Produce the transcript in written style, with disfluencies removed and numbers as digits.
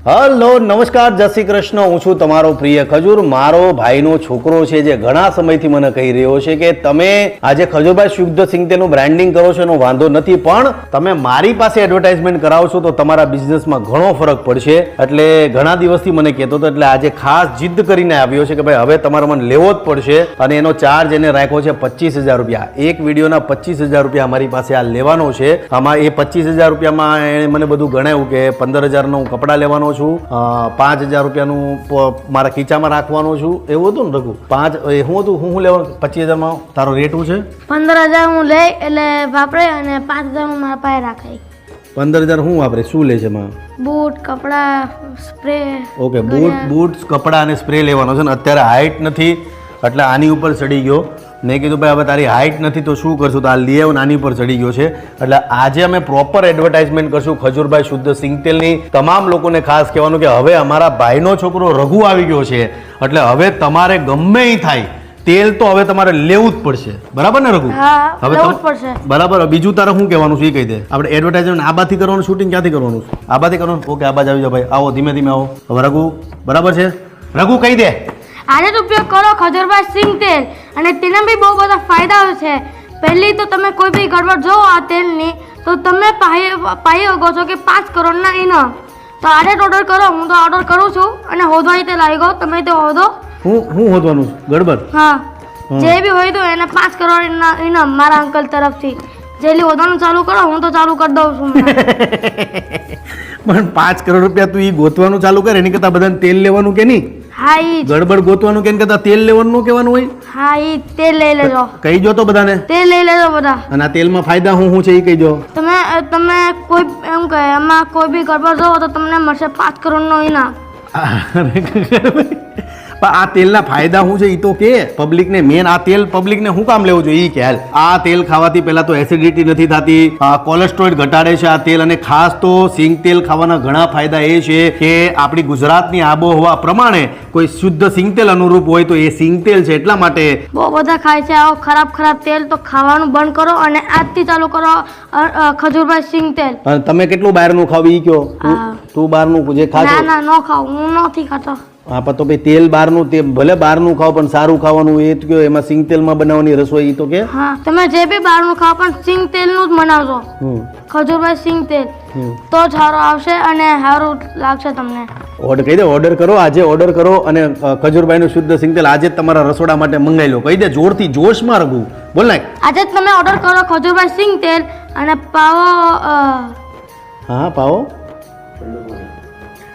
Hello નમસ્કાર, જય શ્રી કૃષ્ણ. હું છું તમારો પ્રિય ખજૂર. મારો ભાઈનો છોકરો છે જે ઘણા સમયથી મને કહી રહ્યો છે કે તમે આજે ખજૂરભાઈ શુદ્ધ સિંગતેલનું બ્રાન્ડિંગ કરો છો એનો વાંધો નથી, પણ તમે મારી પાસે એડવર્ટાઇઝમેન્ટ કરાવશો તો તમારા બિઝનેસમાં ઘણો ફરક પડશે. એટલે ઘણા દિવસથી મને કહેતો હતો, એટલે આજે ખાસ જીદ કરીને આવ્યો છે કે ભાઈ હવે તમારે મને લેવો જ પડશે. અને એનો ચાર્જ એને રાખ્યો છે 25,000 રૂપિયા. એક વિડીયોના 25,000 રૂપિયા અમારી પાસે આ લેવાનો છે. આમાં એ 25,000 રૂપિયામાં એણે મને બધું ગણાવ્યું કે 15,000નો હું કપડાં લેવાનો છું, 5,000 રૂપિયાનું મારા ખીચામાં રાખવાનું છું, એવું હતું ને રઘુ? હું લેવાનું 25,000માં તારો રેટ શું છે? 15,000 હું લઈ એટલે વાપરે અને 5,000 હું મારા પાસે રાખે. 15,000 હું વાપરે? શું લે છે એમાં? બૂટ, કપડા, સ્પ્રે. ઓકે, બૂટ કપડા અને સ્પ્રે લેવાનો છે ને. અત્યારે હાઈટ નથી એટલે આની ઉપર ચડી ગયો. મેં કીધું ભાઈ હવે તારી હાઈટ નથી તો શું કરશું, તો આ લઈ આવ, નાની પર ચડી ગયો છે. એટલે આજે અમે પ્રોપર એડવર્ટાઇઝમેન્ટ કરશું ખજૂરભાઈ શુદ્ધ સિંગતેલની. તમામ લોકોને ખાસ કહેવાનું કે હવે અમારા ભાઈનો છોકરો રઘુ આવી ગયો છે, એટલે હવે તમારે ગમે એ થાય તેલ તો હવે તમારે લેવું જ પડશે. બરાબર ને રઘુ? હવે લેવું જ પડશે. બરાબર. બીજું તારે શું કહેવાનું છે એ કહી દે. આપણે એડવર્ટાઇઝમેન્ટ આ બાજથી કરવાનું, શૂટિંગ ક્યાંથી કરવાનું? આ બાજથી કરવાનું. ઓકે, આ બાજુ આવી જાઓ ભાઈ. આવો, ધીમે ધીમે આવો. હવે રઘુ બરાબર છે? રઘુ કહી દે. આજે જ ઉપયોગ કરો ખજૂરભાઈ સિંગતેલ અને તેના બી બહુ બધા ફાયદાઓ છે. પહેલી તો તમે કોઈ બી ગડબડ જો આ તેલની તો તમે પાઈ શકો છો કે 5 કરોડના ઇનામ. તો આજે જ ઓર્ડર કરો. હું તો ઓર્ડર કરું છું અને હોદવાની તેલ આવી ગયો. તમે તે હોદો. હું હોદવાનું ગડબડ? હા, જે બી હોય તો એને 5 કરોડ ઇનામ મારા અંકલ તરફથી. જેલી હોદવાનું ચાલુ કરો, હું તો ચાલુ કરી દઉં છું. પણ 5 કરોડ રૂપિયા તું ગોતવાનું ચાલુ કરે એની કરતા બધાને તેલ લેવાનું કે નહીં? હા, ઈ ગડબડ ગોતવાનું કે કરતા તેલ લેવાનું કહેવાનું હોય. હા, ઈ તેલ લઈ લેજો. કહી જો તો બધાને તેલ લઈ લેજો બધા. અને આ તેલમાં ફાયદા શું છે એ કહી દો. તમે કોઈ એમ કહે એમાં કોઈ બી ગડબડ જો તો તમને મળશે 5 કરોડનો ઇનામ. પણ આ તેલના ફાયદા શું છે એ તો કે પબ્લિકને. મેન આ તેલ પબ્લિકને શું કામ લેવું જોઈએ એ કે હાલ આ તેલ ખાવાથી પહેલા તો એસિડિટી નથી થતી, કોલેસ્ટ્રોલ ઘટાડે છે આ તેલ. અને ખાસ તો સિંગ તેલ ખાવાના ઘણા ફાયદા એ છે કે આપણી ગુજરાતની આબોહવા પ્રમાણે કોઈ શુદ્ધ સિંગ તેલ અનુરૂપ હોય તો એ સિંગ તેલ છે. એટલા માટે બહુ બધા ખાય છે આવો ખરાબ તેલ. તો ખાવાનું બંધ કરો અને આજથી ચાલુ કરો ખજૂરભાઈ સિંગ તેલ. અને તમે કેટલું બહારનું ખાવ એ કયો? તું બહારનું જે ખાશો? ના, ન ખાવ, હું નથી ખાતો. હા, પણ તો ભાઈ તેલ બહારનું, તે ભલે બહારનું ખાવ પણ સારું ખાવાનું. એ જ કયો એમાં સિંગ તેલમાં બનાવવાની રસોઈ તો કે હા, તમે જે બી બહારનું ખાવ પણ સિંગ તેલનું જ બનાવજો. ખજૂરભાઈ સિંગ તેલ તો જ સારું આવશે અને સારું લાગશે તમને. ઓર્ડર કહી દે, ઓર્ડર કરો, આજે ઓર્ડર કરો અને ખજૂરભાઈનું શુદ્ધ સિંગ તેલ આજે જ તમારા રસોડા માટે મંગાવી લો. કહી દે જોરથી, જોશમાં રઘુ બોલ નાખ. આજે જ તમે ઓર્ડર કરો ખજૂરભાઈ સિંગ તેલ અને પાવો. હા, પાવો